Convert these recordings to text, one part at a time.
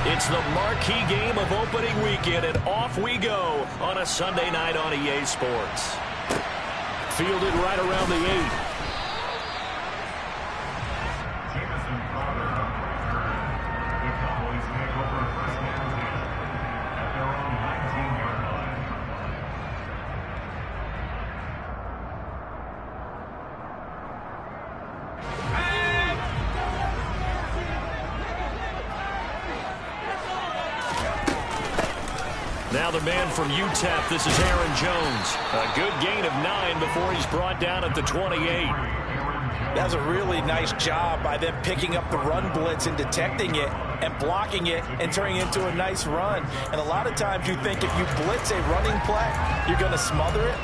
It's the marquee game of opening weekend, and off we go on a Sunday night on EA Sports. Fielded right around the 8. Now the man from UTEP, this is Aaron Jones. A good gain of 9 before he's brought down at the 28. That's a really nice job by them picking up the run blitz and detecting it and blocking it and turning it into a nice run. And a lot of times you think if you blitz a running play, you're going to smother it.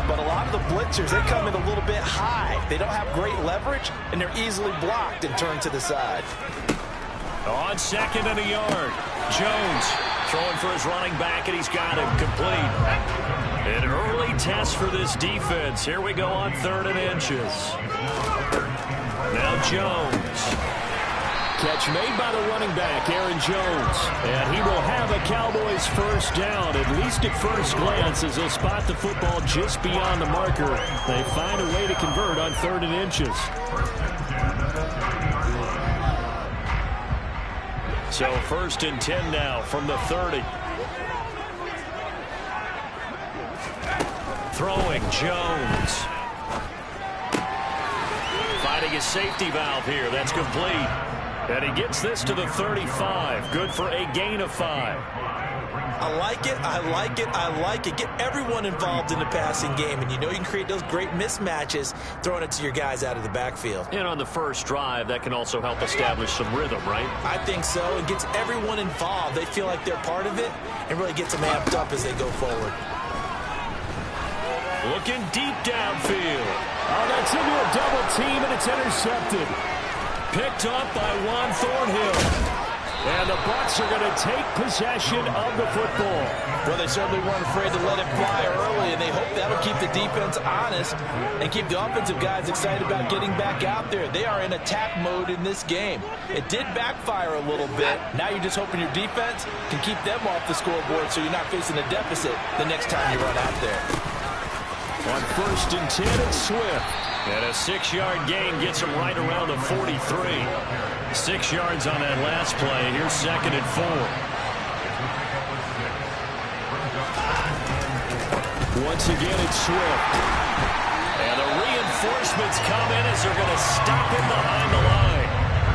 But a lot of the blitzers, they come in a little bit high. They don't have great leverage, and they're easily blocked and turned to the side. On 2nd and a yard, Jones throwing for his running back, and he's got him complete. An early test for this defense. Here we go on 3rd and inches. Now Jones. Catch made by the running back, Aaron Jones. And he will have a Cowboys first down, at least at first glance, as they'll spot the football just beyond the marker. They find a way to convert on 3rd and inches. So 1st and 10 now from the 30. Throwing Jones. Finding a safety valve here. That's complete. And he gets this to the 35. Good for a gain of 5. I like it, I like it, I like it. Get everyone involved in the passing game, and you know you can create those great mismatches throwing it to your guys out of the backfield. And on the first drive, that can also help establish some rhythm, right? I think so. It gets everyone involved. They feel like they're part of it and really gets them amped up as they go forward. Looking deep downfield. Oh, that's into a double team, and it's intercepted. Picked up by Juan Thornhill. And the Bucs are going to take possession of the football. Well, they certainly weren't afraid to let it fly early, and they hope that'll keep the defense honest and keep the offensive guys excited about getting back out there. They are in attack mode in this game. It did backfire a little bit. Now you're just hoping your defense can keep them off the scoreboard so you're not facing a deficit the next time you run out there. On 1st and 10, it's Swift. And a 6-yard gain gets him right around the 43. 6 yards on that last play. Here's 2nd and 4. Once again, it's Swift. And the reinforcements come in as they're going to stop him behind the line.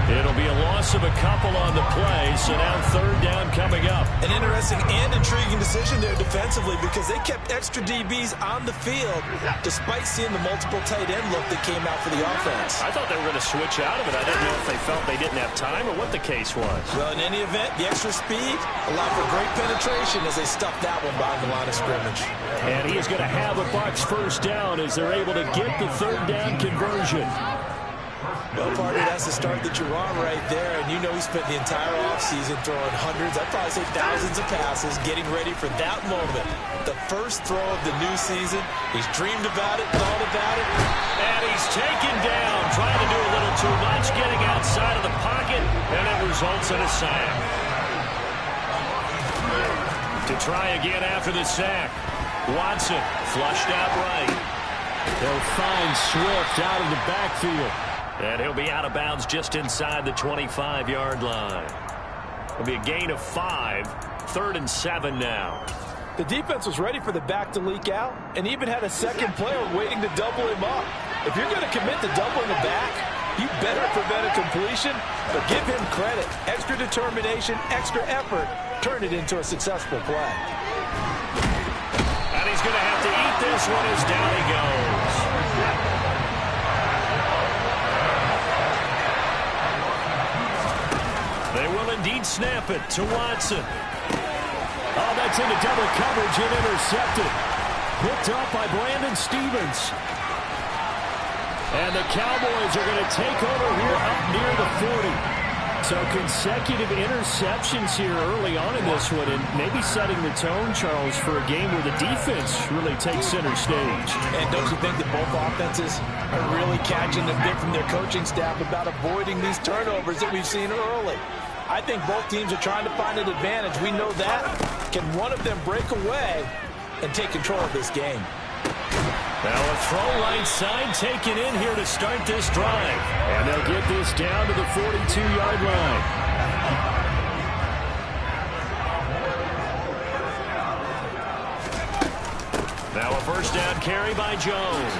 It'll be a loss of a couple on the play, so now 3rd down coming up. An interesting and intriguing decision there defensively because they kept extra DBs on the field despite seeing the multiple tight end look that came out for the offense. I thought they were going to switch out of it. I didn't know if they felt they didn't have time or what the case was. Well, in any event, the extra speed allowed for great penetration as they stuffed that one behind the line of scrimmage. And he is going to have a Bucs first down as they're able to get the 3rd down conversion. Well, partner, that's the start that you're on right there. And you know he spent the entire offseason throwing hundreds, I'd probably say thousands of passes, getting ready for that moment. The first throw of the new season. He's dreamed about it, thought about it. And he's taken down, trying to do a little too much, getting outside of the pocket, and it results in a sack. To try again after the sack. Watson flushed out right. They'll find Swift out of the backfield. And he'll be out of bounds just inside the 25-yard line. It'll be a gain of 5. 3rd and 7 now. The defense was ready for the back to leak out and even had a second player waiting to double him up. If you're going to commit to doubling the back, you better prevent a completion, but give him credit. Extra determination, extra effort, turn it into a successful play. And he's going to have to eat this one as down he goes. They will indeed snap it to Watson. Oh, that's into double coverage and intercepted. Picked up by Brandon Stevens. And the Cowboys are going to take over here up near the 40. So consecutive interceptions here early on in this one, and maybe setting the tone, Charles, for a game where the defense really takes center stage. And don't you think that both offenses are really catching the bit from their coaching staff about avoiding these turnovers that we've seen early? I think both teams are trying to find an advantage. We know that. Can one of them break away and take control of this game? Now a throw right side taken in here to start this drive. And they'll get this down to the 42-yard line. Now a first down carry by Jones.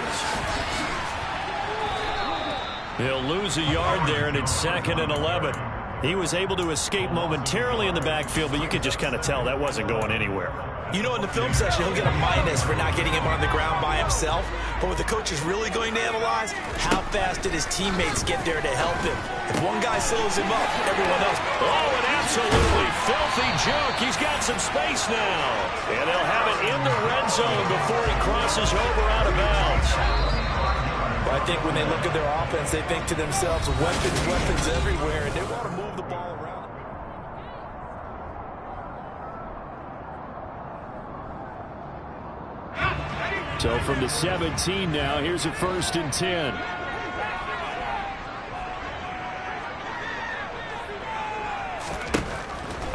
He'll lose a yard there, and it's 2nd and 11. He was able to escape momentarily in the backfield, but you could just kind of tell that wasn't going anywhere. You know, in the film session, he'll get a minus for not getting him on the ground by himself. But what the coach is really going to analyze, how fast did his teammates get there to help him? If one guy slows him up, everyone else. Oh, an absolutely filthy juke. He's got some space now. And they'll have it in the red zone before he crosses over out of bounds. But I think when they look at their offense, they think to themselves, weapons everywhere, and they want to move the ball around. So from the 17 now, here's a 1st and 10.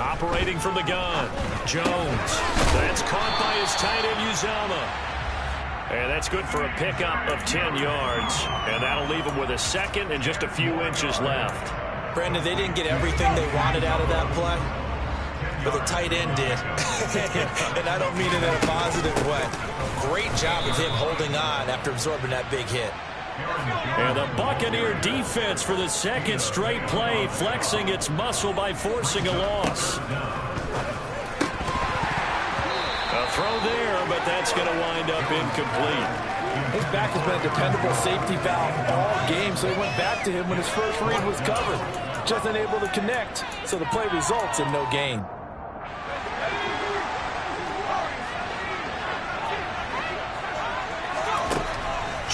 Operating from the gun, Jones. That's caught by his tight end, Uzama. And that's good for a pickup of 10 yards. And that'll leave him with a 2nd and just a few inches left. Brandon, they didn't get everything they wanted out of that play, but the tight end did. And I don't mean it in a positive way. Great job of him holding on after absorbing that big hit. And the Buccaneer defense for the 2nd straight play, flexing its muscle by forcing a loss. A throw there, but that's going to wind up incomplete. His back has been a dependable safety valve all game, so he went back to him when his first read was covered. Just unable to connect, so the play results in no gain.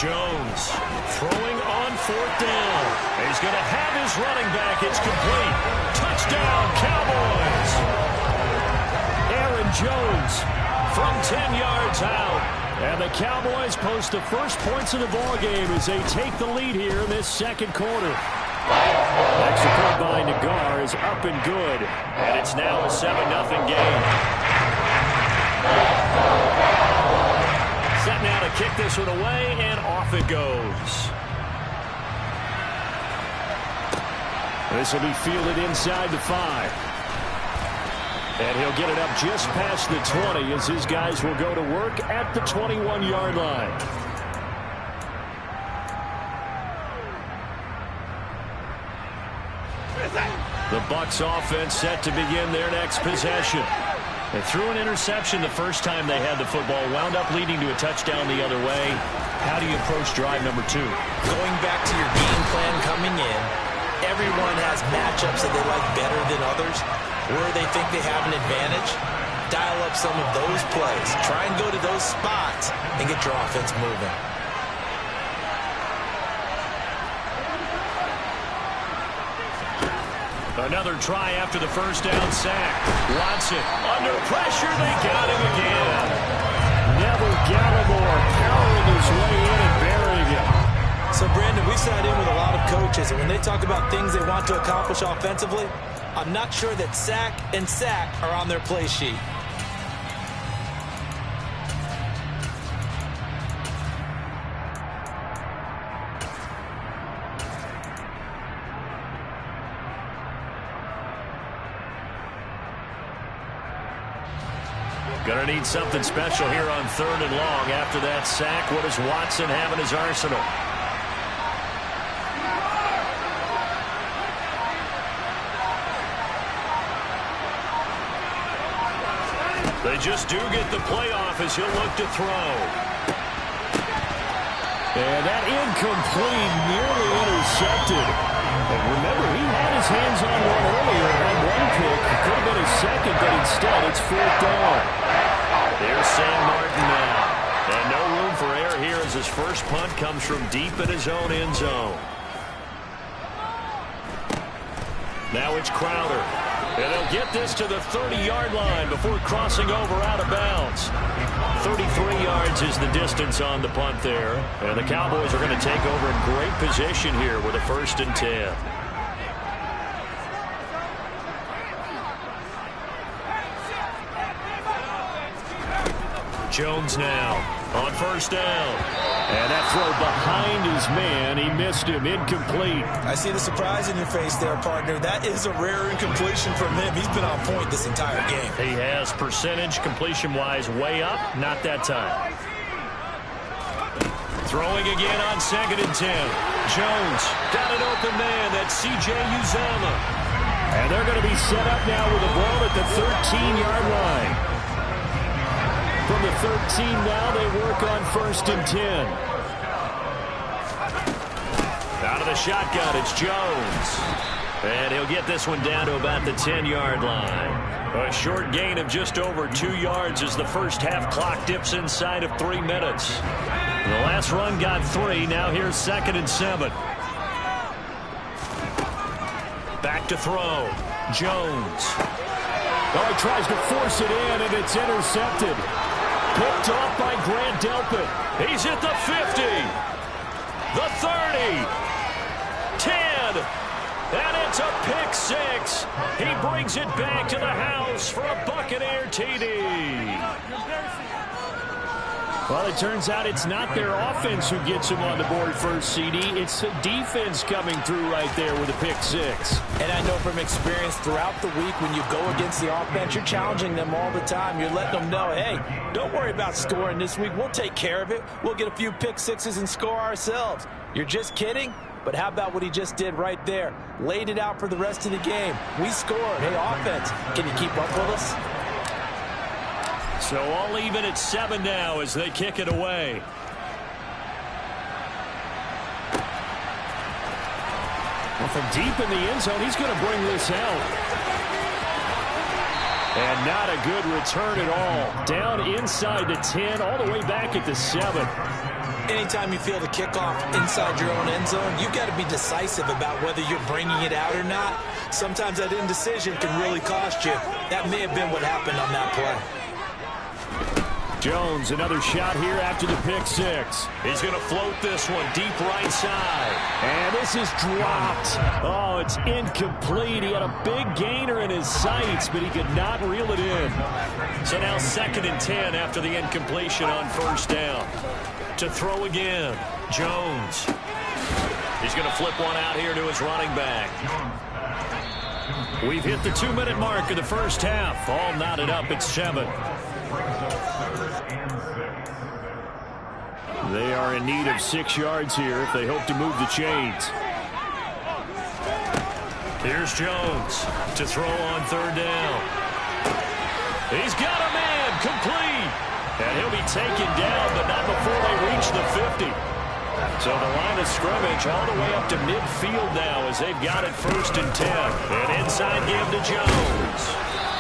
Jones throwing on 4th down. He's going to have his running back. It's complete. Touchdown, Cowboys. Aaron Jones from 10 yards out. And the Cowboys post the first points of the ballgame as they take the lead here in this 2nd quarter. Extra point by Nagar is up and good. And it's now a 7-0 game. Set now to kick this one away, and off it goes. This will be fielded inside the 5. And he'll get it up just past the 20 as his guys will go to work at the 21-yard line. The Bucs offense set to begin their next possession. They threw an interception the first time they had the football, wound up leading to a touchdown the other way. How do you approach drive number 2? Going back to your game plan coming in, everyone has matchups that they like better than others, where they think they have an advantage. Dial up some of those plays. Try and go to those spots and get your offense moving. Another try after the first down sack. Watson under pressure. They got him again. Neville Gallimore powering his way in and burying him. So, Brandon, we sat in with a lot of coaches, and when they talk about things they want to accomplish offensively, I'm not sure that sack and sack are on their play sheet. Gonna need something special here on 3rd and long. After that sack, what does Watson have in his arsenal? They just do get the playoff as he'll look to throw. And that incomplete, nearly intercepted. And remember, he had his hands on one earlier, had one pick. It could have been a second, but instead it's 4th down. There's Sam Martin now. And no room for error here as his first punt comes from deep in his own end zone. Now it's Crowder. And they'll get this to the 30-yard line before crossing over out of bounds. 33 yards is the distance on the punt there. And the Cowboys are going to take over in great position here with a 1st and 10. Jones now on first down. And that throw behind his man, he missed him, incomplete. I see the surprise in your face there, partner. That is a rare incompletion from him. He's been on point this entire game. He has percentage completion-wise way up, not that time. Throwing again on 2nd and 10. Jones got an open man. That's C.J. Uzomah. And they're going to be set up now with a ball at the 13-yard line. From the 13 now, they work on 1st and 10. Out of the shotgun, it's Jones. And he'll get this one down to about the 10-yard line. A short gain of just over 2 yards as the first half clock dips inside of 3 minutes. The last run got 3. Now here's 2nd and 7. Back to throw. Jones. Oh, he tries to force it in, and it's intercepted. Picked off by Grant Delpit. He's at the 50. The 30. 10. And it's a pick 6. He brings it back to the house for a Buccaneer TD. Well, it turns out it's not their offense who gets him on the board first, CD. It's the defense coming through right there with a pick 6. And I know from experience throughout the week when you go against the offense, you're challenging them all the time. You're letting them know, hey, don't worry about scoring this week. We'll take care of it. We'll get a few pick 6s and score ourselves. You're just kidding? But how about what he just did right there? Laid it out for the rest of the game. We scored. Hey, offense, can you keep up with us? So all even at 7 now as they kick it away. Well, from deep in the end zone, he's going to bring this out. And not a good return at all. Down inside the 10, all the way back at the 7. Anytime you feel the kickoff inside your own end zone, you've got to be decisive about whether you're bringing it out or not. Sometimes that indecision can really cost you. That may have been what happened on that play. Jones, another shot here after the pick 6. He's going to float this one deep right side. And this is dropped. Oh, it's incomplete. He had a big gainer in his sights, but he could not reel it in. So now 2nd and 10 after the incompletion on first down. To throw again, Jones. He's going to flip one out here to his running back. We've hit the 2-minute mark of the first half. All knotted up at 7. They are in need of 6 yards here if they hope to move the chains. Here's Jones to throw on 3rd down. He's got a man complete. And he'll be taken down, but not before they reach the 50. So the line of scrimmage all the way up to midfield now as they've got it 1st and 10. An inside give to Jones.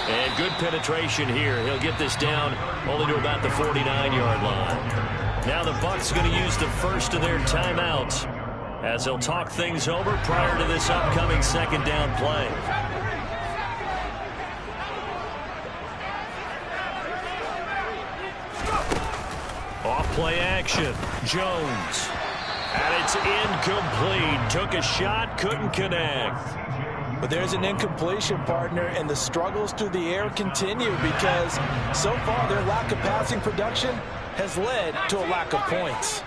And good penetration here. He'll get this down only to about the 49-yard line. Now the Bucs going to use the first of their timeouts as they'll talk things over prior to this upcoming 2nd down play. Off play action. Jones. And it's incomplete. Took a shot, couldn't connect. But there's an incompletion, partner, and the struggles through the air continue because so far their lack of passing production has led to a lack of points.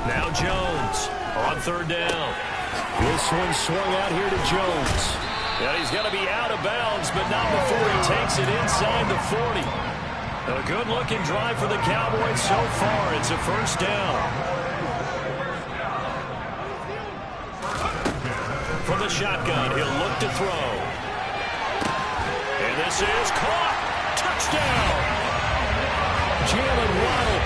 Now Jones on 3rd down. This one swung out here to Jones. Yeah, he's going to be out of bounds, but not before he takes it inside the 40. A good-looking drive for the Cowboys so far. It's a 1st down. From the shotgun, he'll look to throw. And this is caught. Touchdown. Jalen Waddle,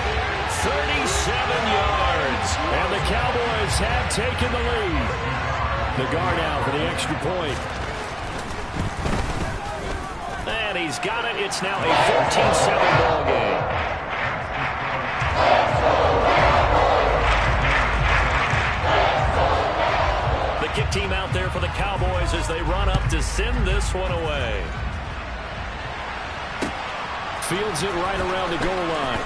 37 yards. and the Cowboys have taken the lead. The guard out for the extra point. And he's got it. It's now a 14-7 ball game. The kick team out there for the Cowboys as they run up to send this one away. Fields it right around the goal line.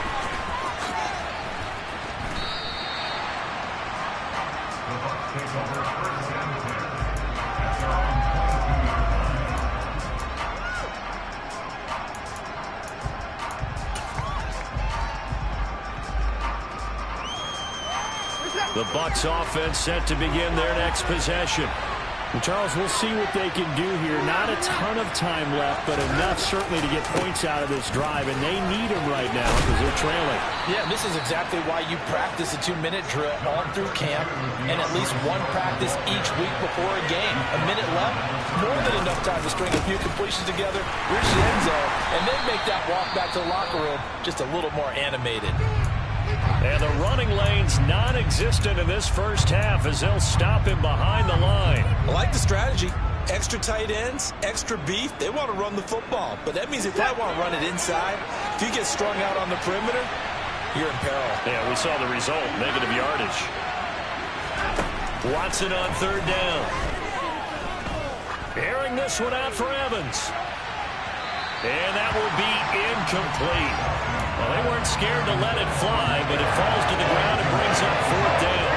The Bucs offense set to begin their next possession. And Charles, we'll see what they can do here. Not a ton of time left, but enough certainly to get points out of this drive, and they need them right now because they're trailing. Yeah, this is exactly why you practice a 2-minute drill on through camp and at least one practice each week before a game. A minute left, more than enough time to string a few completions together, reach the end zone, and then make that walk back to the locker room just a little more animated. And the running lane's non-existent in this first half as they'll stop him behind the line. I like the strategy. Extra tight ends, extra beef. They want to run the football, but that means they probably want to run it inside. If you get strung out on the perimeter, you're in peril. Yeah, we saw the result, negative yardage. Watson on third down. Airing this one out for Evans. And that will be incomplete. Well, they weren't scared to let it fly, but it falls to the ground and brings up fourth down.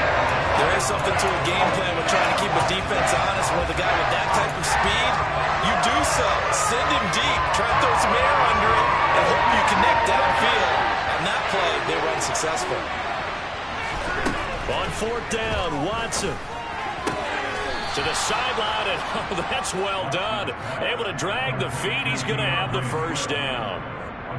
There is something to a game plan with trying to keep a defense honest with a guy with that type of speed. You do so. Send him deep. Try to throw some air under it and hope you connect downfield. On that play, they were unsuccessful. On fourth down, Watson. To the sideline, and oh, that's well done. Able to drag the feet. He's going to have the first down.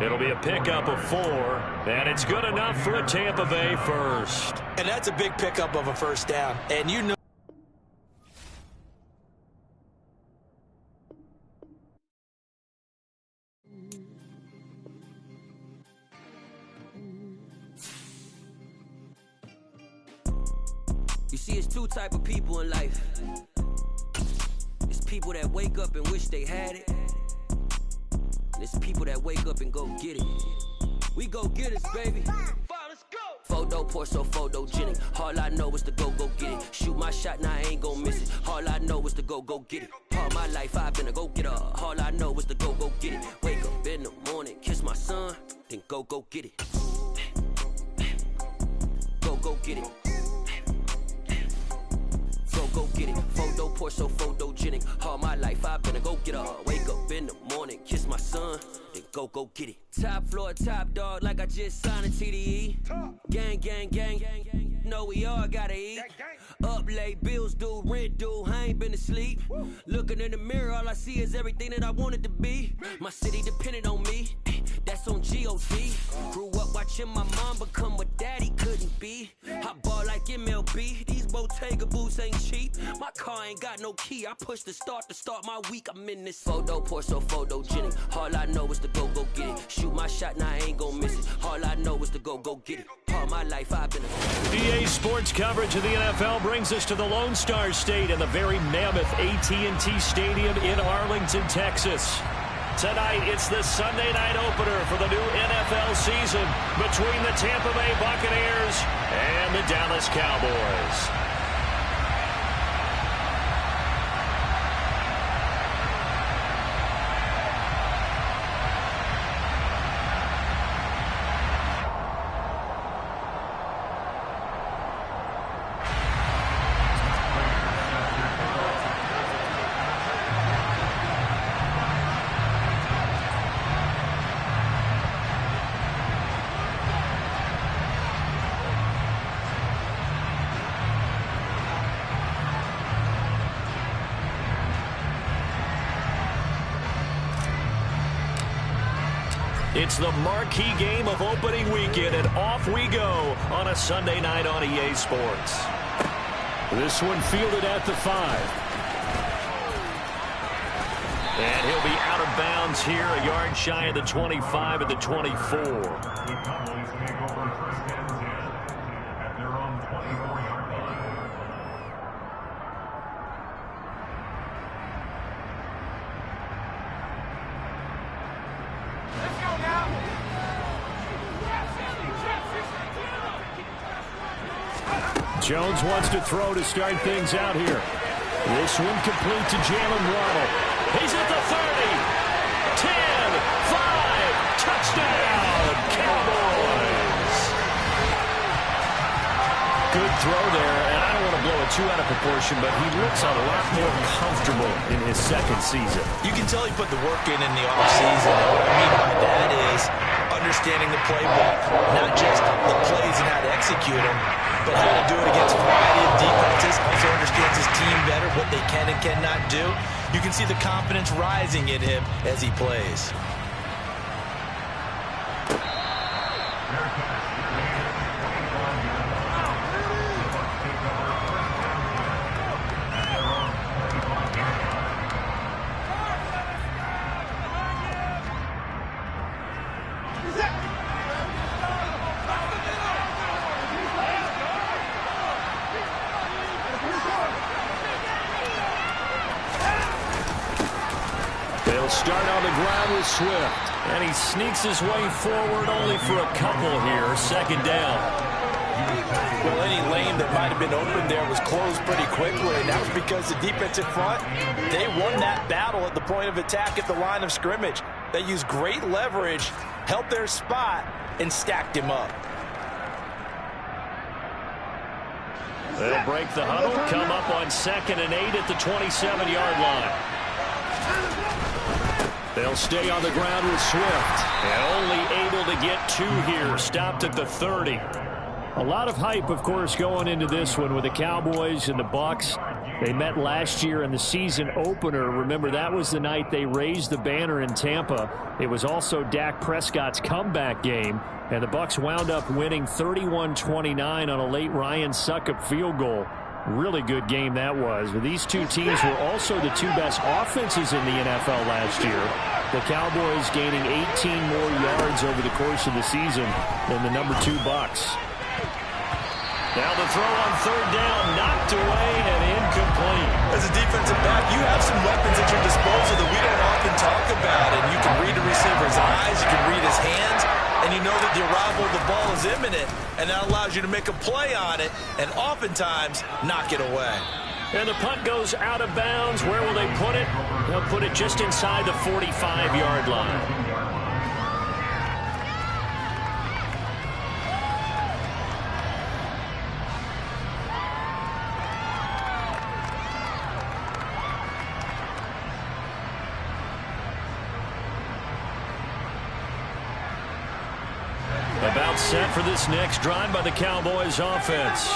It'll be a pickup of 4, and it's good enough for a Tampa Bay first. And that's a big pickup of a first down. And you know. You see, it's two type of people in life. It's people that wake up and wish they had it. And it's people that wake up and go get it. We go get it, baby. Photo pour so photogenic. All I know is to go get it. Shoot my shot, now I ain't gon' miss it. All I know is to go get it. All my life I've been a go-getter. All I know is to go get it. Wake up in the morning, kiss my son, then go get it. Go get it. Go get it. Photo pour so photogenic. All my life I've been a go-getter. Wake up in the morning, kiss my son, then go get it. Top floor, top dog, like I just signed a TDE. Gang. Know we all gotta eat. Up late, bills due, rent due, I ain't been asleep. Looking in the mirror, all I see is everything that I wanted to be. My city depended on me, that's on G.O.D. Grew up watching my mom become what daddy couldn't be. I ball like MLB, these Bottega boots ain't cheap. My car ain't got no key, I push the start to start my week. I'm in this photo pour so photogenic. All I know is to go get it. Shoot my shot, now I ain't gon' miss it. All I know is to go get it. All my life I've been EA Sports coverage of the NFL brings us to the Lone Star State and the very mammoth AT&T Stadium in Arlington, Texas. Tonight, it's the Sunday night opener for the new NFL season between the Tampa Bay Buccaneers and the Dallas Cowboys. It's the marquee game of opening weekend, and off we go on a Sunday night on EA Sports. This one fielded at the 5. And he'll be out of bounds here, a yard shy of the 25 at the 24. Jones wants to throw to start things out here. This one complete to Jalen Waddle. He's at the 30, 10, 5, touchdown, Cowboys. Good throw there, and I don't want to blow it too out of proportion, but he looks a lot more comfortable in his second season. You can tell he put the work in the offseason, and what I mean by that is understanding the playbook, not just the plays and how to execute them, but he had to do it against a variety of defenses. Also understands his team better, what they can and cannot do. You can see the confidence rising in him as he plays. Start on the ground with Swift. And he sneaks his way forward only for a couple here. Second down. Well, any lane that might have been open there was closed pretty quickly, and that was because the defensive front, they won that battle at the point of attack at the line of scrimmage. They used great leverage, held their spot, and stacked him up. They'll break the huddle, come up on 2nd and 8 at the 27-yard line. They'll stay on the ground with Swift. And only able to get 2 here. Stopped at the 30. A lot of hype, of course, going into this one with the Cowboys and the Bucs. They met last year in the season opener. Remember, that was the night they raised the banner in Tampa. It was also Dak Prescott's comeback game. And the Bucs wound up winning 31-29 on a late Ryan Succop field goal. Really good game that was. But these two teams were also the 2 best offenses in the NFL last year. The Cowboys gaining 18 more yards over the course of the season than the number 2 Bucs. Now the throw on 3rd down, knocked away and incomplete. As a defensive back, you have some weapons at your disposal that we don't often talk about. And you can read the receiver's eyes, you can read his hands, and you know that the arrival of the ball is imminent, and that allows you to make a play on it and oftentimes knock it away. And the punt goes out of bounds. Where will they put it? They'll put it just inside the 45-yard line. About set for this next drive by the Cowboys offense.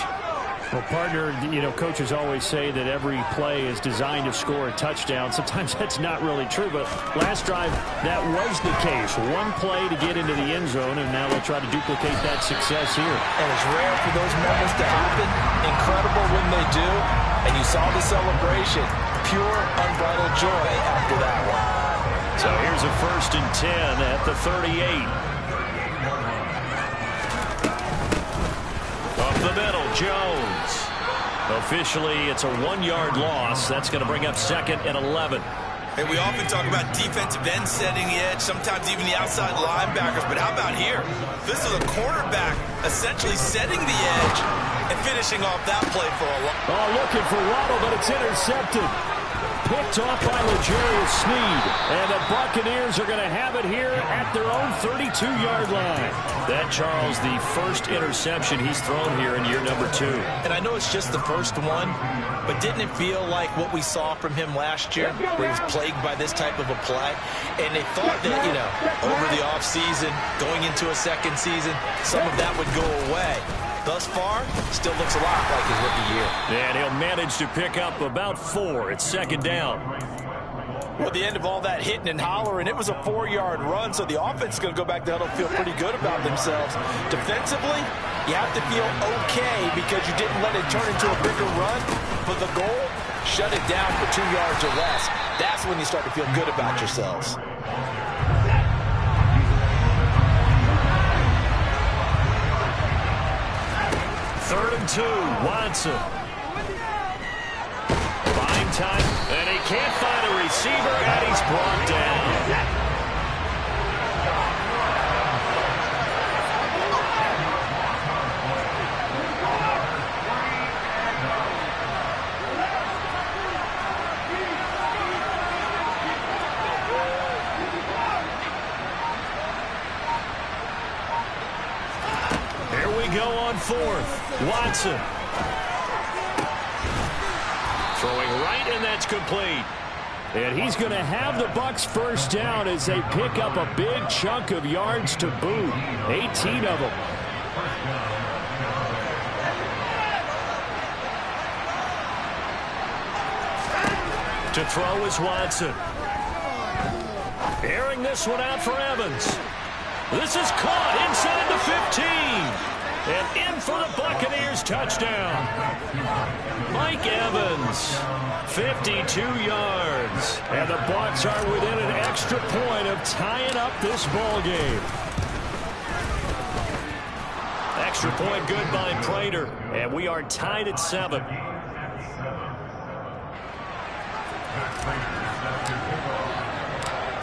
Well, partner, coaches always say that every play is designed to score a touchdown. Sometimes that's not really true, but last drive, that was the case. One play to get into the end zone, and now they'll try to duplicate that success here. And it's rare for those moments to happen. Incredible when they do. And you saw the celebration. Pure, unbridled joy after that one. So here's a 1st and 10 at the 38. Up the middle, Jones. Officially, it's a 1-yard loss. That's going to bring up 2nd and 11. And we often talk about defensive ends setting the edge, sometimes even the outside linebackers. But how about here? This is a cornerback essentially setting the edge and finishing off that play for a while. Oh, looking for Waddle, but it's intercepted. Picked off by L'Jarius Sneed. And the Buccaneers are going to have it here at their own 32-yard line. That, Charles, the first interception he's thrown here in year number 2. And I know it's just the first one, but didn't it feel like what we saw from him last year, where he was plagued by this type of a play? And they thought that, over the offseason, going into a second season, some of that would go away. Thus far, still looks a lot like his rookie year. And he'll manage to pick up about 4. It's 2nd down. Well, at the end of all that hitting and hollering, it was a 4-yard run, so the offense is going to go back to huddle, feel pretty good about themselves. Defensively, you have to feel okay because you didn't let it turn into a bigger run. But the goal, shut it down for 2 yards or less. That's when you start to feel good about yourselves. Third and 2, Watson. Fine time, and he can't find a receiver, and he's brought down. Here we go on 4th. Watson. Throwing right, and that's complete. And he's going to have the Bucs first down as they pick up a big chunk of yards to boot. 18 of them. To throw is Watson. Airing this one out for Evans. This is caught inside the 15. And in for the Buccaneers touchdown. Mike Evans, 52 yards. And the Bucs are within an extra point of tying up this ball game. Extra point good by Prater. And we are tied at 7.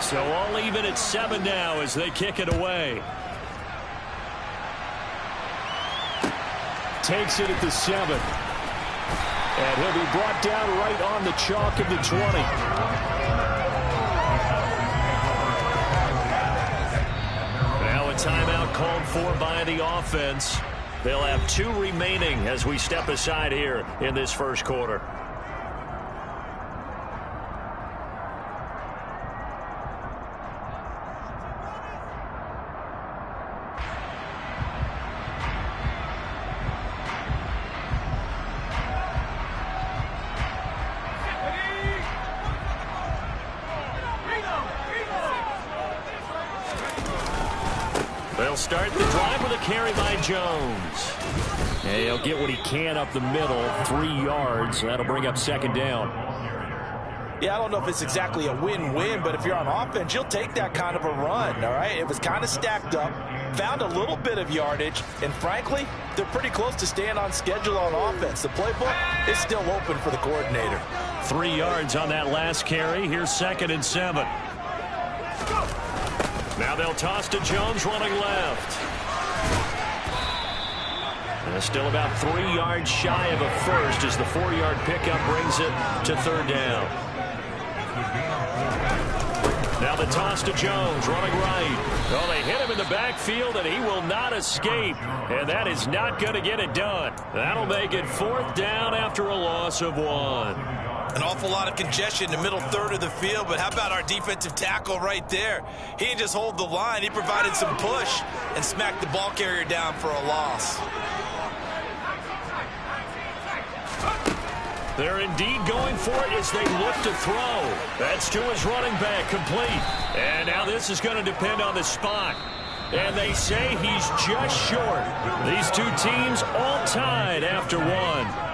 So all even at 7 now as they kick it away. Takes it at the 7. And he'll be brought down right on the chalk of the 20. Now a timeout called for by the offense. They'll have 2 remaining as we step aside here in this first quarter. They'll start the drive with a carry by Jones. And he'll get what he can up the middle, 3 yards. That'll bring up second down. Yeah, I don't know if it's exactly a win-win, but if you're on offense, you'll take that kind of a run, all right? It was kind of stacked up, found a little bit of yardage, and frankly, they're pretty close to staying on schedule on offense. The playbook is still open for the coordinator. 3 yards on that last carry. Here's second and 7. Now they'll toss to Jones running left. And still about 3 yards shy of a first as the 4-yard pickup brings it to third down. Now the toss to Jones running right. Well, they hit him in the backfield and he will not escape. And that is not going to get it done. That'll make it fourth down after a loss of 1. An awful lot of congestion in the middle third of the field, but how about our defensive tackle right there? He didn't just hold the line. He provided some push and smacked the ball carrier down for a loss. They're indeed going for it as they look to throw. That's to his running back, complete. And now this is going to depend on the spot. And they say he's just short. These 2 teams all tied after 1.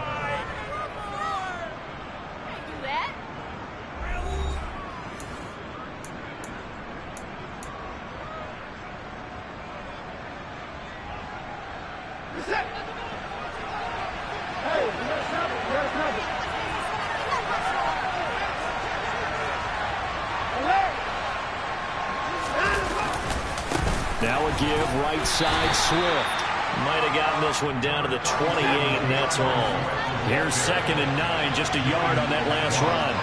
Now a give right side Swift. Might have gotten this one down to the 28, and that's all. Here's second and 9, just a yard on that last run.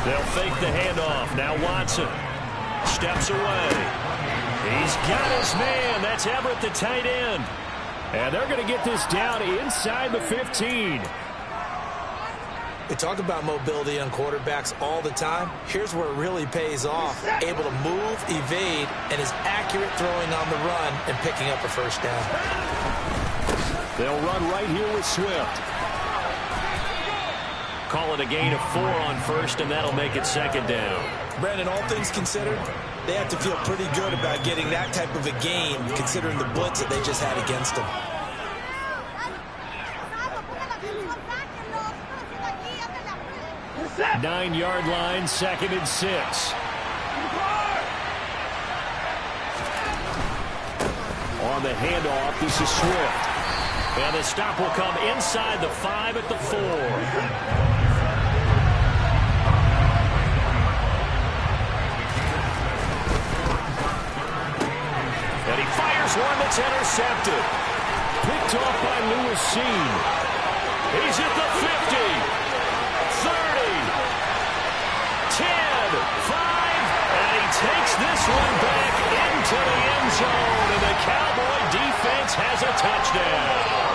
They'll fake the handoff. Now Watson steps away. He's got his man. That's Everett, the tight end. And they're going to get this down inside the 15. We talk about mobility on quarterbacks all the time. Here's where it really pays off. Able to move, evade, and is accurate throwing on the run and picking up a first down. They'll run right here with Swift. Call it a gain of 4 on first, and that'll make it second down. Brandon, all things considered, they have to feel pretty good about getting that type of a gain, considering the blitz that they just had against them. 9-yard line, second and 6. On the handoff, this is Swift. And the stop will come inside the 5 at the 4. And he fires one that's intercepted. Picked off by Lewis Seen. He's at the 50. 30. 10. 5. And he takes this one back into the end zone. And the Cowboy defense has a touchdown.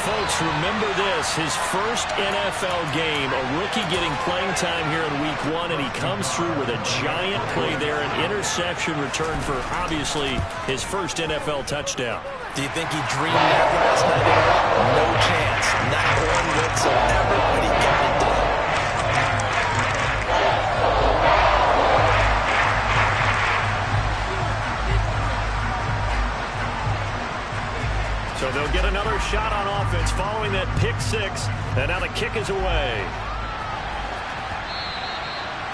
Folks, remember this, his first NFL game, a rookie getting playing time here in week 1, and he comes through with a giant play there, an interception return for, obviously, his first NFL touchdown. Do you think he dreamed that last night? No chance. Not one whatsoever, but he shot on offense following that pick six. And now the kick is away.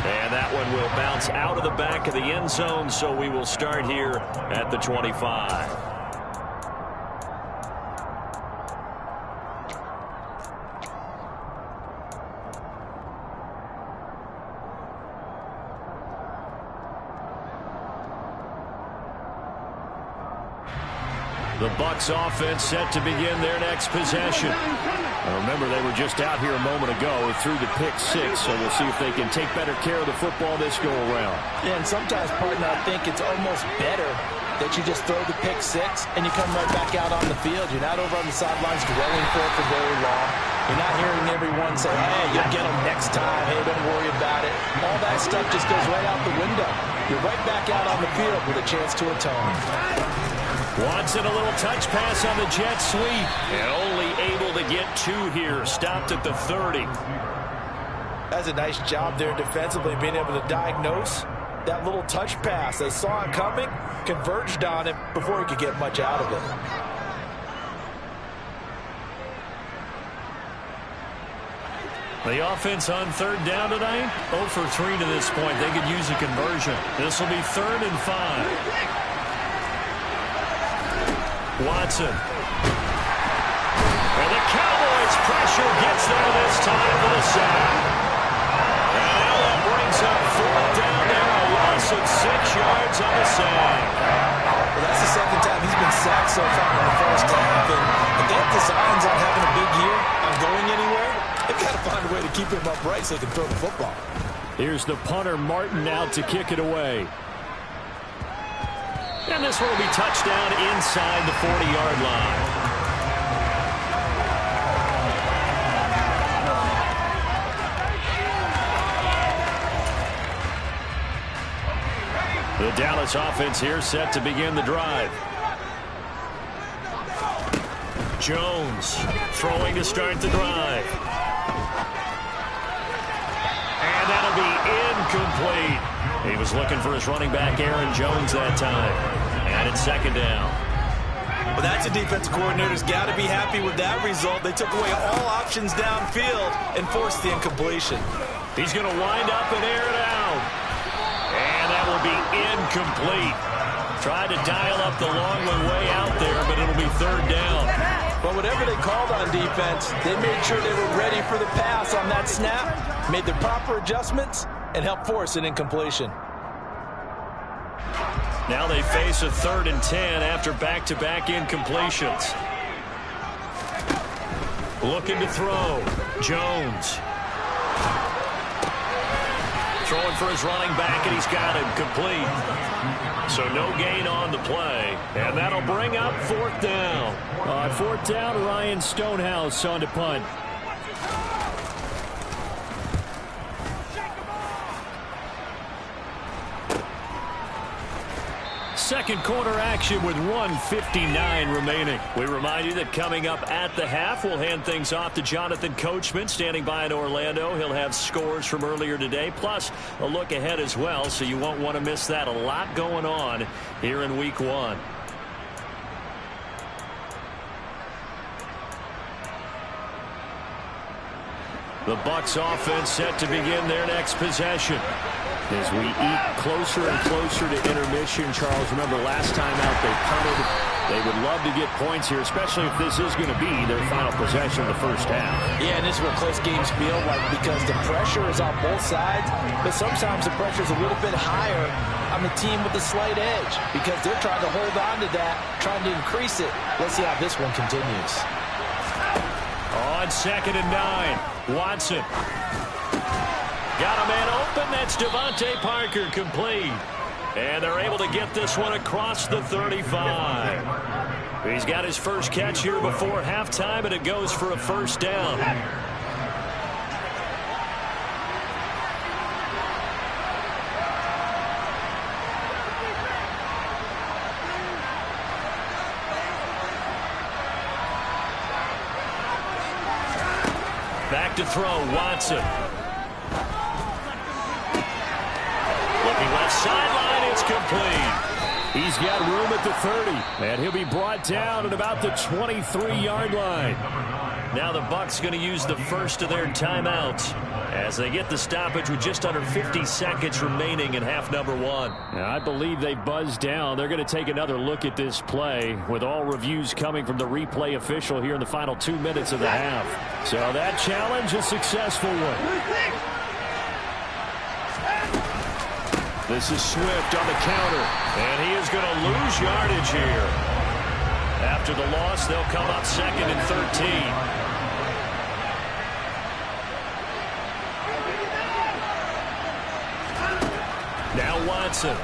And that one will bounce out of the back of the end zone, so we will start here at the 25. The Bucs offense set to begin their next possession. Now remember, they were just out here a moment ago through the pick six, so we'll see if they can take better care of the football this go around. Yeah, and sometimes, partner, I think it's almost better that you just throw the pick six and you come right back out on the field. You're not over on the sidelines dwelling for it for very long. You're not hearing everyone say, hey, you'll get them next time. Hey, don't worry about it. All that stuff just goes right out the window. You're right back out on the field with a chance to atone. Watson, a little touch pass on the jet sweep. And only able to get two here. Stopped at the 30. That's a nice job there defensively, being able to diagnose that little touch pass. They saw it coming, converged on it before he could get much out of it. The offense on third down tonight, 0 for 3 to this point. They could use a conversion. This will be 3rd and 5. Watson. And the Cowboys pressure gets there this time for the sack. And now that brings up 4th down there, a loss of 6 yards on the sack. Well, that's the second time he's been sacked so far in the first half. And if they have designs on having a big year, on going anywhere, they've got to find a way to keep him upright so they can throw the football. Here's the punter, Martin, out to kick it away. And this one will be touchdown inside the 40-yard line. The Dallas offense here set to begin the drive. Jones throwing to start the drive. And that'll be incomplete. He was looking for his running back, Aaron Jones, that time. And it's 2nd down. Well, that's a defensive coordinator's got to be happy with that result. They took away all options downfield and forced the incompletion. He's going to wind up and air it out. And that will be incomplete. Tried to dial up the long one way out there, but it'll be 3rd down. But whatever they called on defense, they made sure they were ready for the pass on that snap, made the proper adjustments, and helped force an incompletion. Now they face a 3rd and 10 after back-to-back incompletions. Looking to throw. Jones. Throwing for his running back, and he's got him complete. So no gain on the play. And that'll bring up 4th down. On 4th down, Ryan Stonehouse on to punt. Second quarter action with 1:59 remaining. We remind you that coming up at the half, we'll hand things off to Jonathan Coachman standing by in Orlando. He'll have scores from earlier today, plus a look ahead as well, so you won't want to miss that. A lot going on here in Week 1. The Bucs offense set to begin their next possession. As we eat closer and closer to intermission, Charles, remember last time out they punted. They would love to get points here, especially if this is going to be their final possession of the first half. Yeah, and this is what close games feel like because the pressure is on both sides, but sometimes the pressure is a little bit higher on the team with the slight edge because they're trying to hold on to that, trying to increase it. Let's see how this one continues. On 2nd and 9, Watson. Got a man open. That's Devontae Parker complete. And they're able to get this one across the 35. He's got his first catch here before halftime, and it goes for a 1st down. Back to throw, Watson. Looking left sideline, it's complete. He's got room at the 30, and he'll be brought down at about the 23-yard line. Now the Bucs going to use the first of their timeouts as they get the stoppage with just under 50 seconds remaining in half number one. Now, I believe they buzzed down. They're going to take another look at this play with all reviews coming from the replay official here in the final 2 minutes of the half. So that challenge, a successful one. This is Swift on the counter, and he is going to lose yardage here. After the loss, they'll come up 2nd and 13. Now Watson.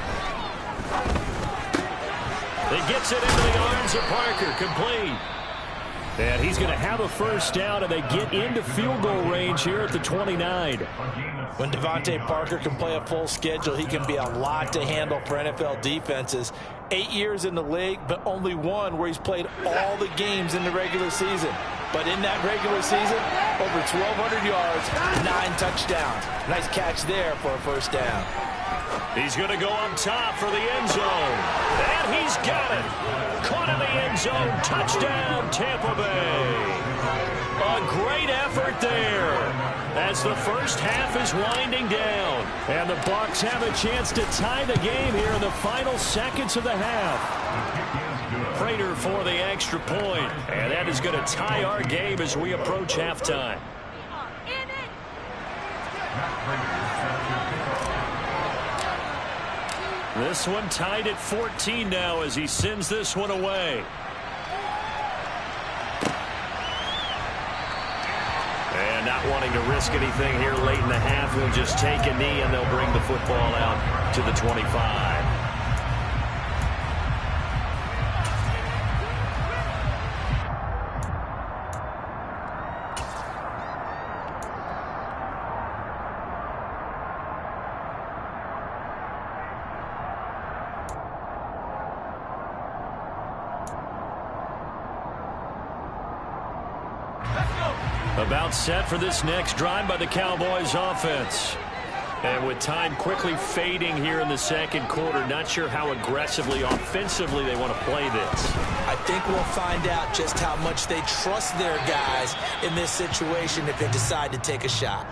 He gets it into the arms of Parker, complete. And he's going to have a first down, and they get into field goal range here at the 29. When Devontae Parker can play a full schedule, he can be a lot to handle for NFL defenses. 8 years in the league, but only one where he's played all the games in the regular season. But in that regular season, over 1,200 yards, 9 touchdowns. Nice catch there for a first down. He's going to go up top for the end zone. And he's got it. Caught in the end zone. Touchdown, Tampa Bay. A great effort there as the first half is winding down. And the Bucs have a chance to tie the game here in the final seconds of the half. Prater for the extra point. And that is going to tie our game as we approach halftime. This one tied at 14 now as he sends this one away. And not wanting to risk anything here late in the half, he'll just take a knee and they'll bring the football out to the 25. About set for this next drive by the Cowboys offense. And with time quickly fading here in the second quarter, not sure how aggressively, offensively they want to play this. I think we'll find out just how much they trust their guys in this situation if they decide to take a shot.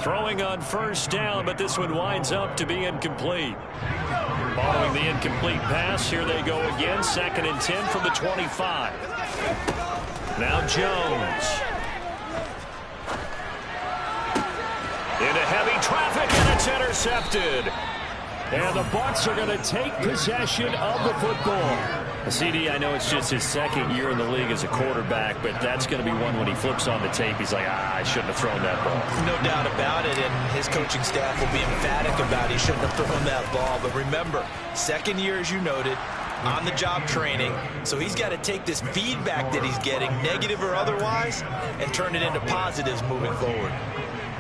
Throwing on first down, but this one winds up to be incomplete. Following the incomplete pass, here they go again, 2nd and 10 from the 25. Now Jones. Into heavy traffic, and it's intercepted. And the Bucs are going to take possession of the football. CD, I know it's just his 2nd year in the league as a quarterback, but that's going to be one when he flips on the tape. He's like, I shouldn't have thrown that ball. No doubt about it, and his coaching staff will be emphatic about he shouldn't have thrown that ball. But remember, 2nd year, as you noted, on-the-job training, so he's got to take this feedback that he's getting, negative or otherwise, and turn it into positives moving forward.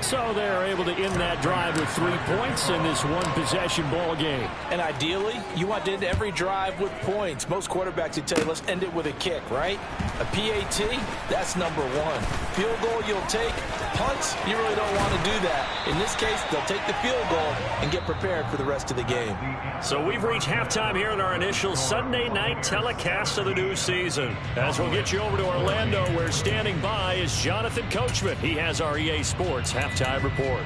So they're able to end that drive with 3 points in this one-possession ball game. And ideally, you want to end every drive with points. Most quarterbacks would tell you, let's end it with a kick, right? A PAT, that's number 1. Field goal you'll take. Punts, you really don't want to do that. In this case, they'll take the field goal and get prepared for the rest of the game. So we've reached halftime here in our initial Sunday night telecast of the new season. As we'll get you over to Orlando, where standing by is Jonathan Coachman. He has our EA Sports halftime report.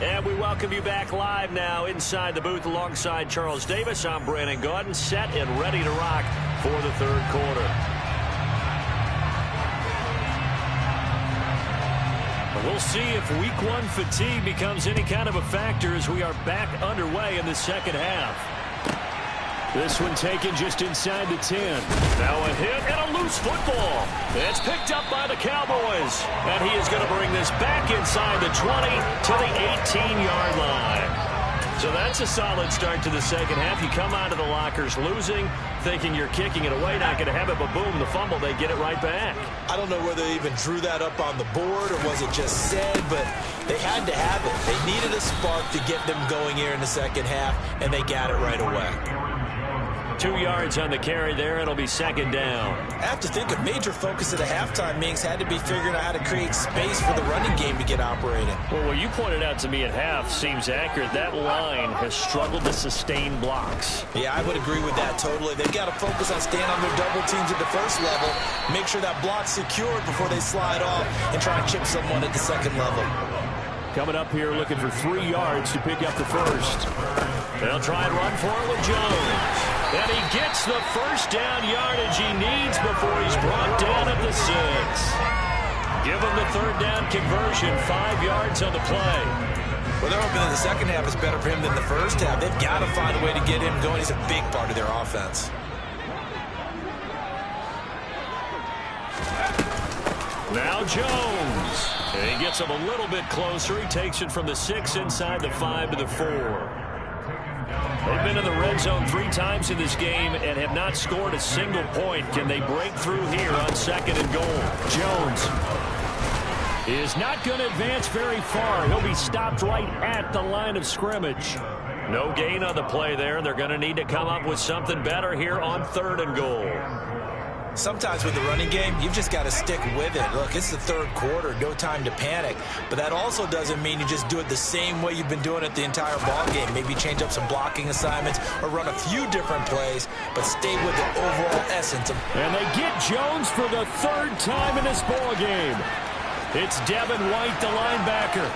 And we welcome you back live now inside the booth alongside Charles Davis. I'm Brandon Gaudin, set and ready to rock for the third quarter. We'll see if week 1 fatigue becomes any kind of a factor as we are back underway in the second half. This one taken just inside the 10. Now a hit and a loose football. It's picked up by the Cowboys. And he is going to bring this back inside the 20 to the 18-yard line. So that's a solid start to the second half. You come out of the lockers losing, thinking you're kicking it away, not going to have it, but boom, the fumble, they get it right back. I don't know whether they even drew that up on the board or was it just said, but they had to have it. They needed a spark to get them going here in the second half, and they got it right away. 2 yards on the carry there. It'll be second down. I have to think a major focus of the halftime meetings had to be figuring out how to create space for the running game to get operating. Well, what you pointed out to me at half seems accurate. That line has struggled to sustain blocks. Yeah, I would agree with that totally. They've got to focus on staying on their double teams at the first level, make sure that block's secured before they slide off and try and chip someone at the second level. Coming up here looking for 3 yards to pick up the first. They'll try and run for it with Jones. And he gets the first down yardage he needs before he's brought down at the 6. Give him the third down conversion, 5 yards on the play. Well, they're hoping that the second half is better for him than the first half. They've got to find a way to get him going. He's a big part of their offense. Now Jones. And he gets him a little bit closer. He takes it from the 6 inside the 5 to the 4. They've been in the red zone 3 times in this game and have not scored a single point. Can they break through here on 2nd and goal? Jones is not going to advance very far. He'll be stopped right at the line of scrimmage. No gain on the play there. They're going to need to come up with something better here on 3rd and goal. Sometimes with the running game, you've just got to stick with it. Look, it's the 3rd quarter, no time to panic. But that also doesn't mean you just do it the same way you've been doing it the entire ball game. Maybe change up some blocking assignments or run a few different plays, but stay with the overall essence. And they get Jones for the 3rd time in this ball game. It's Devin White, the linebacker.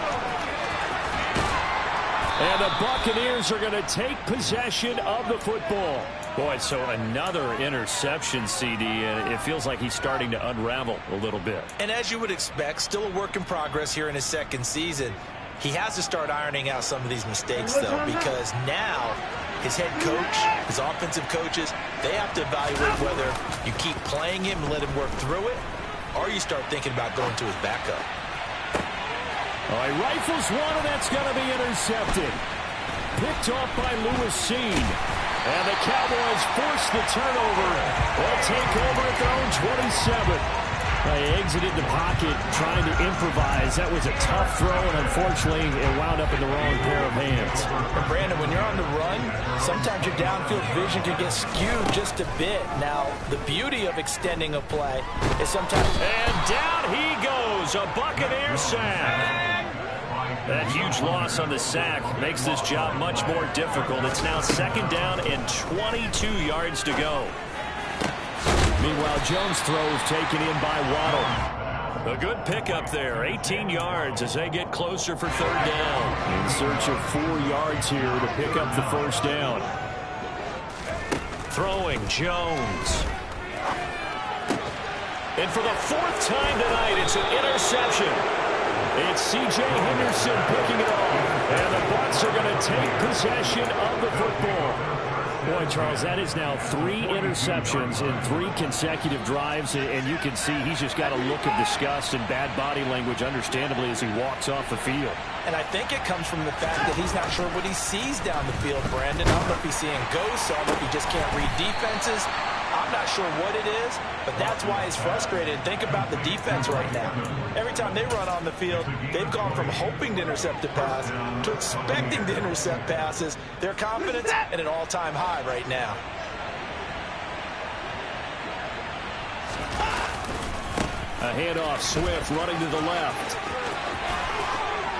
And the Buccaneers are going to take possession of the football. Boy, so another interception, CD, and it feels like he's starting to unravel a little bit. And as you would expect, still a work in progress here in his 2nd season. He has to start ironing out some of these mistakes, though, because now his head coach, his offensive coaches, they have to evaluate whether you keep playing him and let him work through it, or you start thinking about going to his backup. Oh, he rifles one, and that's going to be intercepted. Picked off by Lewis Seen. And the Cowboys force the turnover. They'll take over at their own 27. They exited the pocket trying to improvise. That was a tough throw, and unfortunately, it wound up in the wrong pair of hands. And Brandon, when you're on the run, sometimes your downfield vision can get skewed just a bit. Now, the beauty of extending a play is sometimes... And down he goes, a Buccaneer sack. That huge loss on the sack makes this job much more difficult. It's now 2nd down and 22 yards to go. Meanwhile, Jones' throws taken in by Waddle. A good pickup there, 18 yards as they get closer for 3rd down. In search of 4 yards here to pick up the 1st down. Throwing Jones. And for the 4th time tonight, it's an interception. It's C.J. Henderson picking it off. And the Bucs are going to take possession of the football. Boy, Charles, that is now 3 interceptions in 3 consecutive drives. And you can see he's just got a look of disgust and bad body language, understandably, as he walks off the field. And I think it comes from the fact that he's not sure what he sees down the field, Brandon. I don't know if he's seeing ghosts. I don't know if he just can't read defenses. I'm not sure what it is, but that's why he's frustrated. Think about the defense right now. Every time they run on the field, they've gone from hoping to intercept a pass to expecting to intercept passes. Their confidence at an all-time high right now. A handoff, Swift running to the left.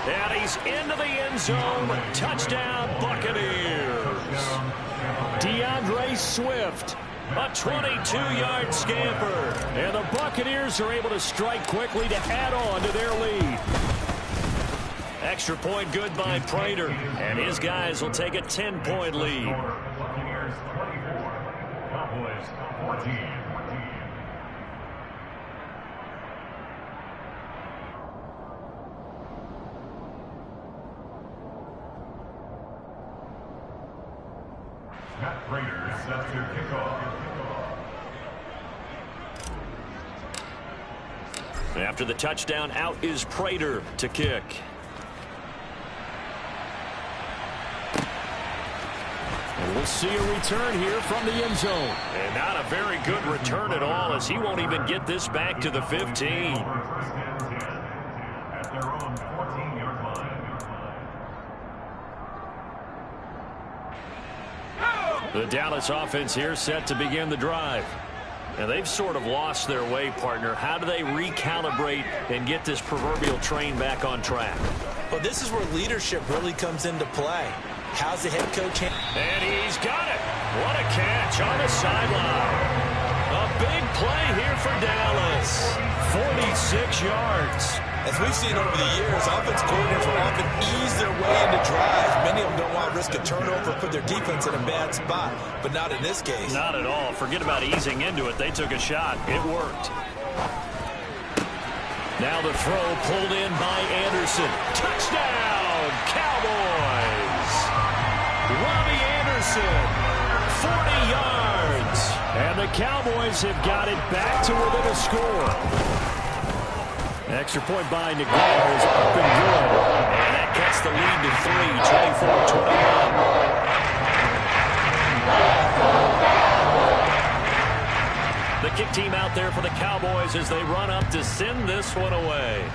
And he's into the end zone. Touchdown, Buccaneers. DeAndre Swift. A 22-yard scamper. And the Buccaneers are able to strike quickly to add on to their lead. Extra point good by Prater. And his guys will take a 10-point lead. Buccaneers 24, Cowboys 14. Matt Prater set to kick off. After the touchdown, out is Prater to kick. And we'll see a return here from the end zone. And not a very good return at all, as he won't even get this back to the 15. At their own 14-yard line. The Dallas offense here set to begin the drive. And they've sort of lost their way, partner. How do they recalibrate and get this proverbial train back on track? Well, this is where leadership really comes into play. How's the head coach? And he's got it. What a catch on the sideline. A big play here for Dallas. 46 yards. As we've seen over the years, offense coordinators will often ease their way into drives. Many of them don't want to risk a turnover, put their defense in a bad spot, but not in this case. Not at all. Forget about easing into it. They took a shot. It worked. Now the throw pulled in by Anderson. Touchdown, Cowboys. Robbie Anderson, 40 yards. And the Cowboys have got it back to within a score. Extra point by Nagar is up and good. And that cuts the lead to 3, 24-21. The kick team out there for the Cowboys as they run up to send this one away.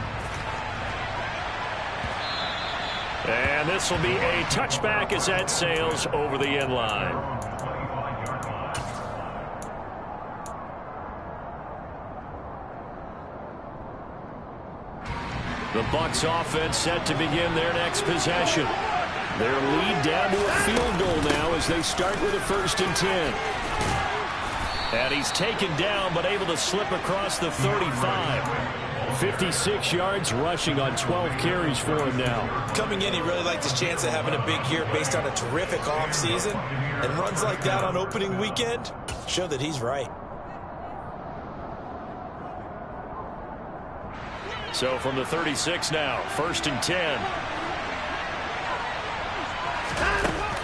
And this will be a touchback as that sails over the end line. The Bucs offense set to begin their next possession. Their lead down to a field goal now as they start with a 1st and 10. And he's taken down but able to slip across the 35. 56 yards rushing on 12 carries for him now. Coming in, he really liked his chance of having a big year based on a terrific offseason. And runs like that on opening weekend show that he's right. So from the 36 now, 1st and 10.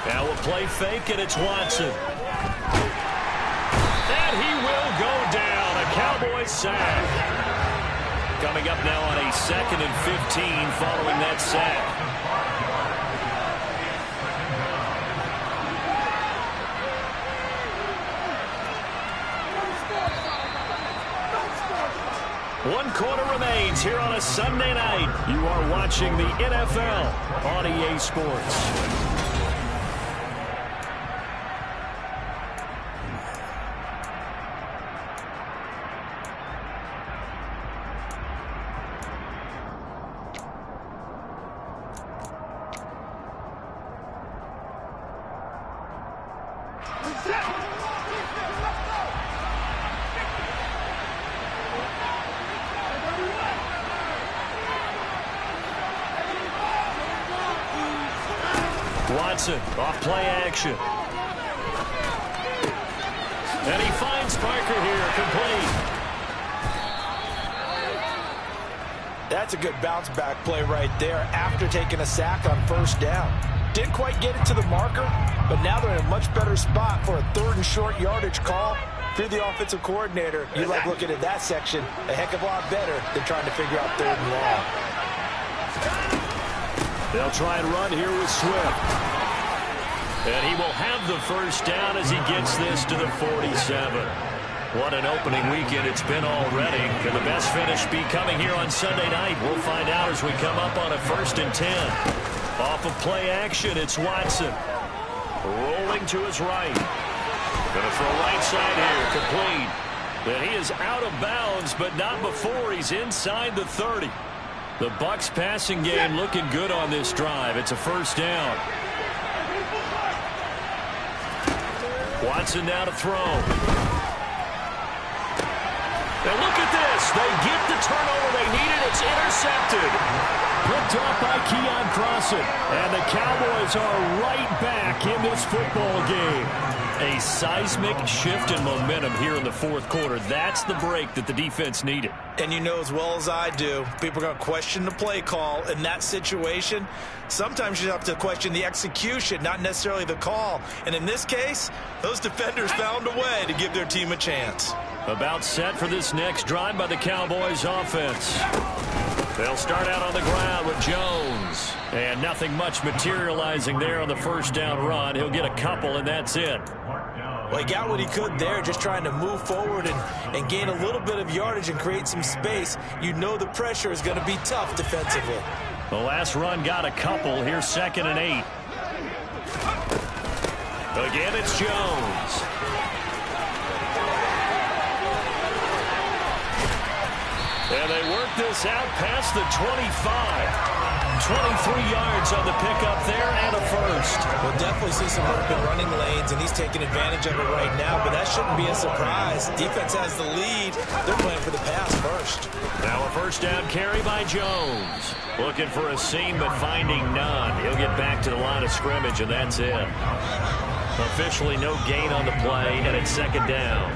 Now a play fake, and it's Watson. And he will go down. A Cowboys sack. Coming up now on a 2nd and 15 following that sack. One quarter remains here on a Sunday night. You are watching the NFL on EA Sports. Watson off play action. And he finds Parker here, complete. That's a good bounce back play right there after taking a sack on 1st down. Didn't quite get it to the marker, but now they're in a much better spot for a 3rd and short yardage call. If you're the offensive coordinator, you like looking at that section a heck of a lot better than trying to figure out 3rd and long. They'll try and run here with Swift. And he will have the 1st down as he gets this to the 47. What an opening weekend it's been already. Can the best finish be coming here on Sunday night? We'll find out as we come up on a 1st and 10. Off of play action, it's Watson. Rolling to his right. Going to throw right side here, complete. And he is out of bounds, but not before he's inside the 30. The Bucs passing game looking good on this drive. It's a 1st down. Watson now to throw. Now look at this. They get the turnover they needed. It's intercepted. Picked off by Keon Crossan. And the Cowboys are right back in this football game. A seismic shift in momentum here in the 4th quarter. That's the break that the defense needed. And you know as well as I do, people are going to question the play call in that situation. Sometimes you have to question the execution, not necessarily the call. And in this case, those defenders found a way to give their team a chance. About set for this next drive by the Cowboys offense. They'll start out on the ground with Jones. And nothing much materializing there on the 1st down run. He'll get a couple, and that's it. Well, he got what he could there, just trying to move forward and gain a little bit of yardage and create some space. You know the pressure is going to be tough defensively. The last run got a couple. Here's 2nd and 8. Again, it's Jones. And they work this out past the 25. 23 yards on the pickup there and a first. We'll definitely see some open running lanes, and he's taking advantage of it right now, but that shouldn't be a surprise. Defense has the lead. They're playing for the pass first. Now a first down carry by Jones. Looking for a seam, but finding none. He'll get back to the line of scrimmage, and that's it. Officially no gain on the play, and it's second down.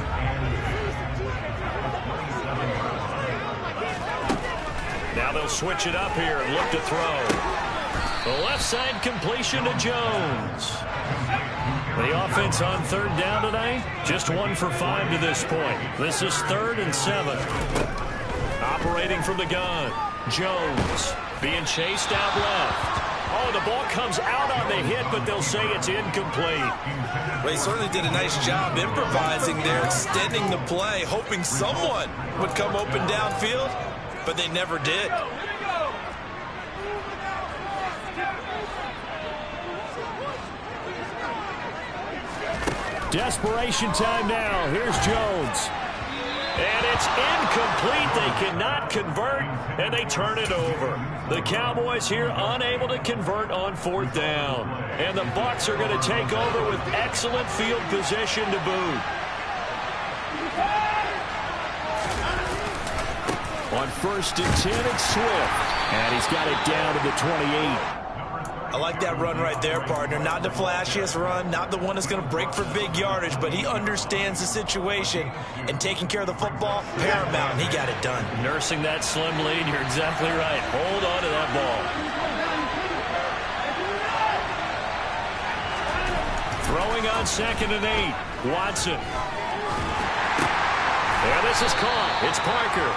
Now they'll switch it up here and look to throw. The left side completion to Jones. The offense on third down today, just 1 for 5 to this point. This is 3rd and 7. Operating from the gun. Jones being chased out left. Oh, the ball comes out on the hit, but they'll say it's incomplete. Well, he certainly did a nice job improvising there, extending the play, hoping someone would come open downfield, but they never did. Desperation time now. Here's Jones. And it's incomplete. They cannot convert, and they turn it over. The Cowboys here unable to convert on 4th down. And the Bucs are going to take over with excellent field position to boot. On 1st and 10, it's Swift. And he's got it down to the 28. I like that run right there, partner. Not the flashiest run, not the one that's going to break for big yardage, but he understands the situation, and taking care of the football, paramount, and he got it done. Nursing that slim lead, you're exactly right. Hold on to that ball. Throwing on 2nd and 8. Watson. And this is caught. It's Parker.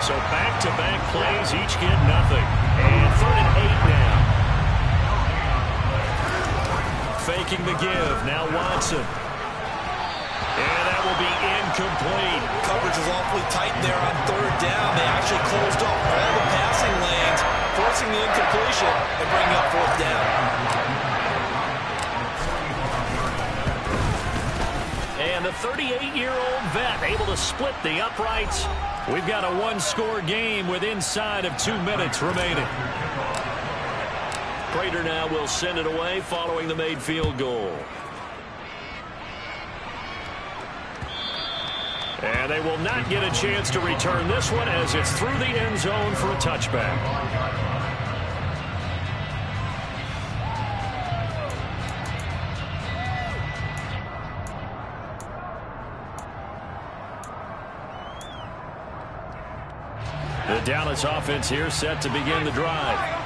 So back-to-back plays, each get nothing. And 3rd and 8 now. Faking the give. Now Watson. And that will be incomplete. Coverage was awfully tight there on 3rd down. They actually closed off all the passing lanes, forcing the incompletion and bringing up 4th down. And the 38-year-old vet able to split the uprights. We've got a 1-score game with inside of 2 minutes remaining. Prater now will send it away following the made field goal. And they will not get a chance to return this one as it's through the end zone for a touchback. The Dallas offense here set to begin the drive.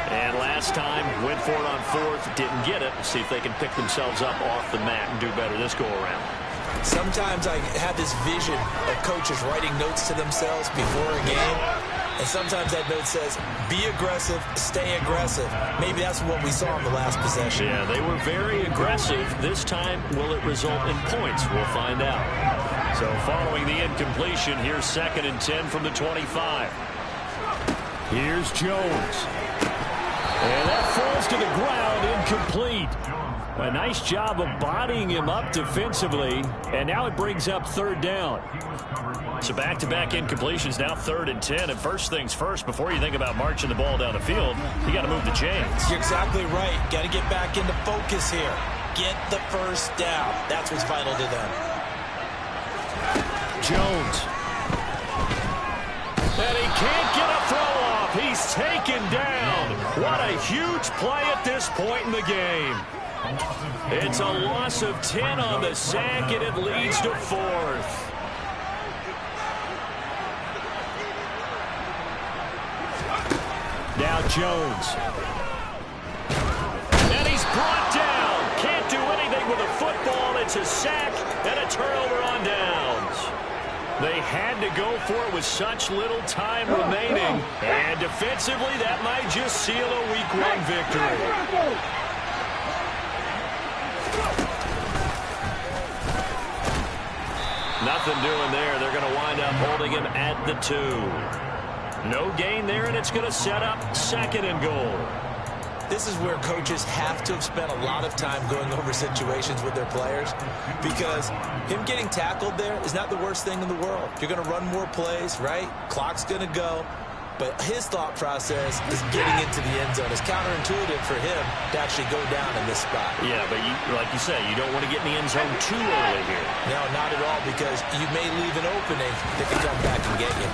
And last time, went for it on 4th, didn't get it. See if they can pick themselves up off the mat and do better this go-around. Sometimes I have this vision of coaches writing notes to themselves before a game, and sometimes that note says, be aggressive, stay aggressive. Maybe that's what we saw in the last possession. Yeah, they were very aggressive. This time, will it result in points? We'll find out. So following the incompletion, here's 2nd and 10 from the 25. Here's Jones. And that falls to the ground, incomplete. A nice job of bodying him up defensively, and now it brings up 3rd down. So back-to-back incompletions, now 3rd and 10. And first things first, before you think about marching the ball down the field, you got to move the chains. You're exactly right. Got to get back into focus here. Get the first down. That's what's vital to them. Jones. And he can't get a throw off. He's taken down. What a huge play at this point in the game. It's a loss of 10 on the sack, and it leads to 4th. Now Jones. And he's brought down. Can't do anything with a football. It's a sack and a turnover on downs. They had to go for it with such little time remaining. And defensively, that might just seal a Week 1 victory. Nothing doing there. They're going to wind up holding him at the 2. No gain there, and it's going to set up 2nd and goal. this is where coaches have to have spent a lot of time going over situations with their players, because him getting tackled there is not the worst thing in the world. You're going to run more plays, right? Clock's going to go. But his thought process is getting into the end zone. It's counterintuitive for him to actually go down in this spot. Yeah, but like you say, you don't want to get in the end zone too early here. No, not at all, because you may leave an opening that can come back and get you.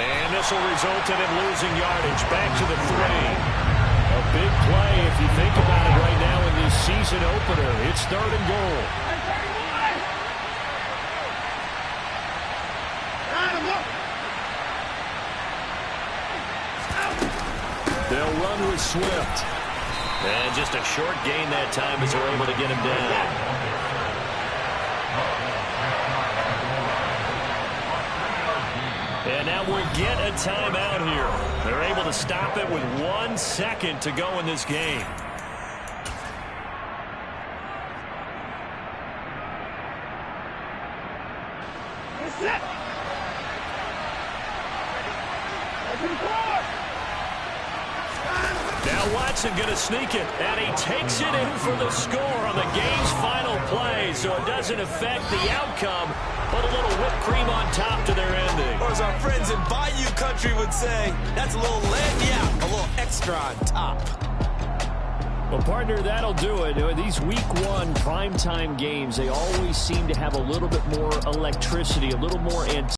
And this will result in him losing yardage. Back to the 3. A big play if you think about it right now in this season opener. It's 3rd and goal. They'll run with Swift. And just a short gain that time as they're able to get him down. And now we'll get a timeout here. They're able to stop it with 1 second to go in this game. Now Watson going to sneak it, and he takes it in for the score on the game's final play, so it doesn't affect the outcome, but a little whipped cream on top to their ending. Or as our friends in Bayou Country would say, that's a little a little extra on top. Well, partner, that'll do it. These week 1 primetime games, they always seem to have a little bit more electricity, a little more